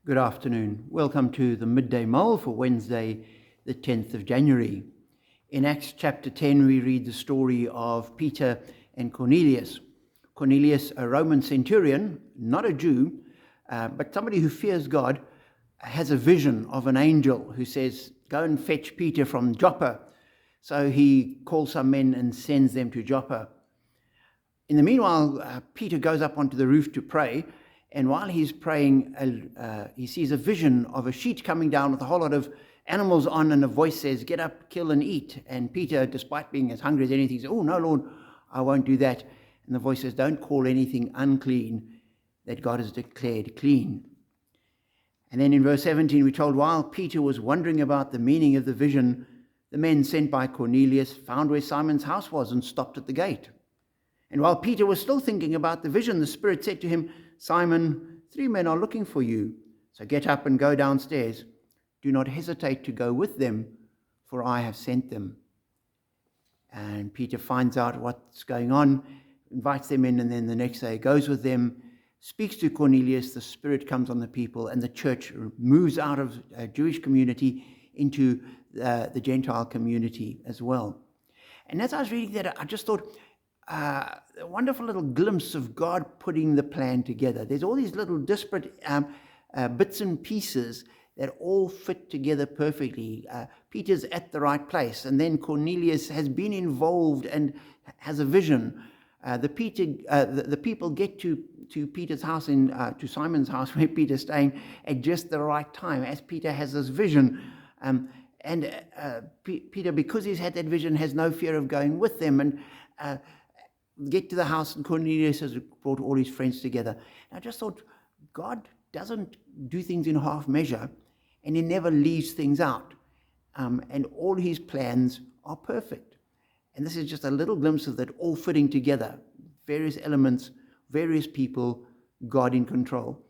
Good afternoon. Welcome to the Midday Mull for Wednesday, the 10th of January. In Acts chapter 10, we read the story of Peter and Cornelius. Cornelius, a Roman centurion, not a Jew, but somebody who fears God, has a vision of an angel who says, "Go and fetch Peter from Joppa." So he calls some men and sends them to Joppa. In the meanwhile, Peter goes up onto the roof to pray, and while he's praying, he sees a vision of a sheet coming down with a whole lot of animals on, and a voice says, "Get up, kill and eat." And Peter, despite being as hungry as anything, says, "Oh, no, Lord, I won't do that." And the voice says, "Don't call anything unclean that God has declared clean." And then in verse 17, we're told, while Peter was wondering about the meaning of the vision, the men sent by Cornelius found where Simon's house was and stopped at the gate. And while Peter was still thinking about the vision, the Spirit said to him, "Simon, 3 men are looking for you. So get up and go downstairs. Do not hesitate to go with them, for I have sent them." And Peter finds out what's going on, invites them in, and then the next day goes with them, speaks to Cornelius. The Spirit comes on the people, and the church moves out of a Jewish community into the Gentile community as well. And as I was reading that, I just thought, a wonderful little glimpse of God putting the plan together. There's all these little disparate bits and pieces that all fit together perfectly. Peter's at the right place, and then Cornelius has been involved and has a vision. The people get to Peter's house, to Simon's house where Peter's staying, at just the right time, as Peter has this vision. Peter, because he's had that vision, has no fear of going with them, and get to the house, and Cornelius has brought all his friends together. And I just thought, God doesn't do things in half measure, and he never leaves things out. And all his plans are perfect. And this is just a little glimpse of that all fitting together. Various elements, various people, God in control.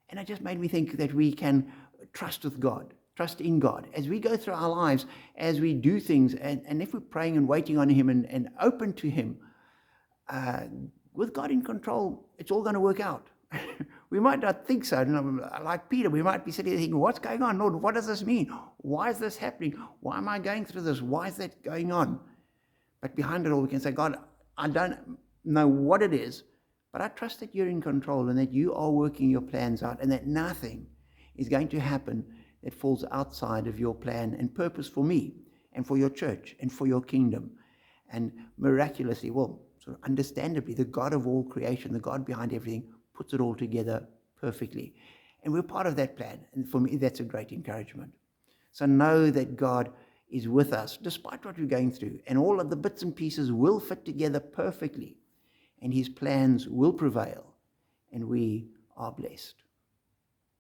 And it just made me think that we can trust with God, trust in God. As we go through our lives, as we do things, and if we're praying and waiting on him and open to him, with God in control, it's all going to work out. We might not think so. Like Peter, we might be sitting there thinking, "What's going on, Lord? What does this mean? Why is this happening? Why am I going through this? Why is that going on?" But behind it all, we can say, "God, I don't know what it is, but I trust that you're in control and that you are working your plans out, and that nothing is going to happen that falls outside of your plan and purpose for me and for your church and for your kingdom." And miraculously, sort of understandably, the God of all creation, the God behind everything, puts it all together perfectly. And we're part of that plan. And for me, that's a great encouragement. So know that God is with us, despite what we're going through. And all of the bits and pieces will fit together perfectly. And his plans will prevail. And we are blessed.